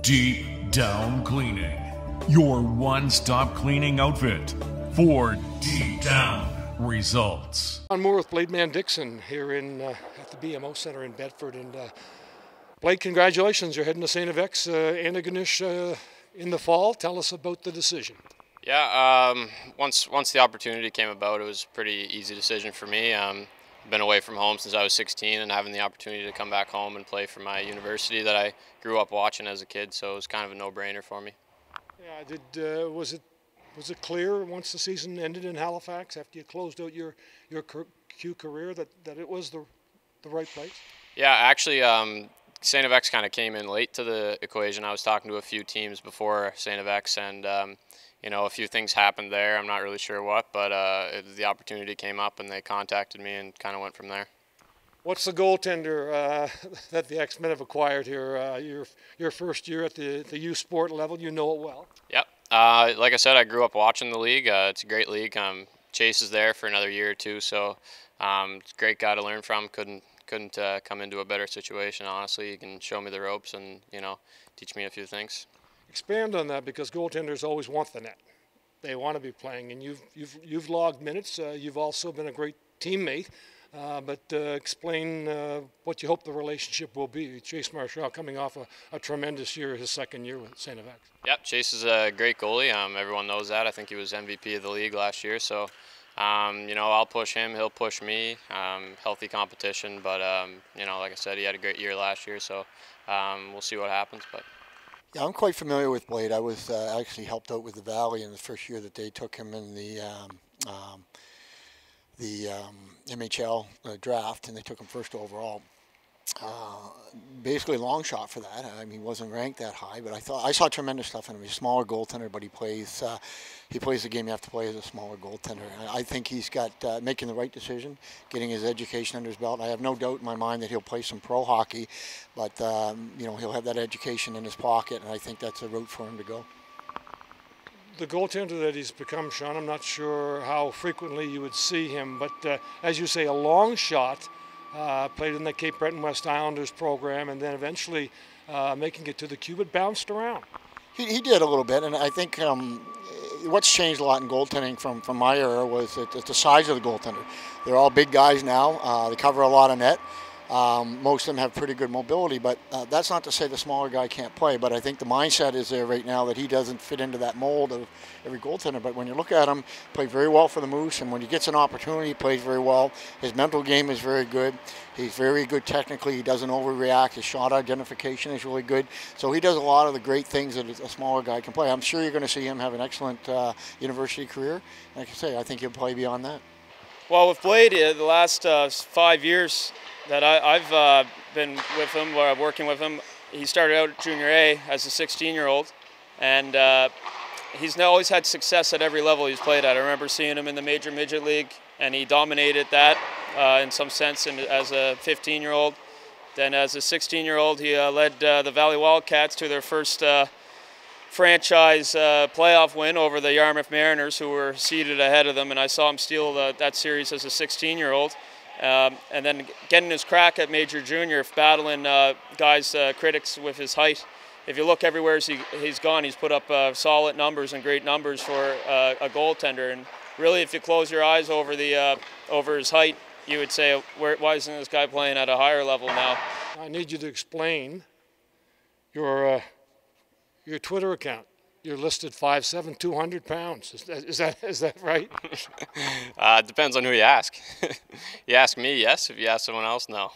Deep Down Cleaning, your one-stop cleaning outfit for deep down results. On more with Blade Mann-Dixon here at the BMO Centre in Bedford. And Blade, congratulations, you're heading to St. F.X. Antigonish in the fall. Tell us about the decision. Yeah, once the opportunity came about, it was a pretty easy decision for me. Been away from home since I was 16, and having the opportunity to come back home and play for my university that I grew up watching as a kid, so it was kind of a no-brainer for me. Yeah, was it clear once the season ended in Halifax, after you closed out your Q career, that it was the right place? Yeah, actually, St. F.X. kind of came in late to the equation. I was talking to a few teams before St. F.X. and you know, a few things happened there. I'm not really sure what, but the opportunity came up and they contacted me and kind of went from there. What's the goaltender that the X-Men have acquired here? Your first year at the U Sport level, you know it well. Yep. Like I said, I grew up watching the league. It's a great league. Chase is there for another year or two, so it's a great guy to learn from. Couldn't come into a better situation, honestly. He can show me the ropes and, you know, teach me a few things. Expand on that, because goaltenders always want the net. They want to be playing, and you've logged minutes. You've also been a great teammate. But explain what you hope the relationship will be. Chase Marchand coming off a tremendous year, his second year with St. F.X. Yep, Chase is a great goalie. Everyone knows that. I think he was MVP of the league last year. So, you know, I'll push him. He'll push me. Healthy competition, but you know, like I said, he had a great year last year. So we'll see what happens. But yeah, I'm quite familiar with Blade. I was actually helped out with the Valley in the first year that they took him in the QMJHL draft, and they took him first overall. Basically a long shot for that. I mean, he wasn't ranked that high, but I saw tremendous stuff in him. He's a smaller goaltender, but he plays the game you have to play as a smaller goaltender. And I think he's got making the right decision, getting his education under his belt. I have no doubt in my mind that he'll play some pro hockey, but you know, he'll have that education in his pocket, and I think that's a route for him to go. The goaltender that he's become, Sean, I'm not sure how frequently you would see him, but as you say, a long shot, played in the Cape Breton West Islanders program, and then eventually making it to the Q, but bounced around. He did a little bit, and I think what's changed a lot in goaltending from my era was the size of the goaltender. They're all big guys now. They cover a lot of net. Most of them have pretty good mobility, but that's not to say the smaller guy can't play. But I think the mindset is there right now that he doesn't fit into that mold of every goaltender. But when you look at him, he played very well for the Moose, and when he gets an opportunity, he plays very well. His mental game is very good. He's very good technically. He doesn't overreact. His shot identification is really good. So he does a lot of the great things that a smaller guy can play. I'm sure you're going to see him have an excellent university career. Like I say, I think he'll play beyond that. Well, with Blade, the last 5 years that I've been with him, working with him, he started out at Junior A as a 16-year-old, and he's now always had success at every level he's played at. I remember seeing him in the Major Midget League, and he dominated that in some sense as a 15-year-old. Then as a 16-year-old, he led the Valley Wildcats to their first franchise playoff win over the Yarmouth Mariners, who were seeded ahead of them, and I saw him steal that series as a 16-year-old. And then getting his crack at Major Junior, battling critics with his height. If you look everywhere he's gone, he's put up solid numbers and great numbers for a goaltender. And really, if you close your eyes over his height, you would say, why isn't this guy playing at a higher level now? I need you to explain your Twitter account. You're listed 5'7", 200 pounds. Is that right? It depends on who you ask. You ask me, yes. If you ask someone else, no.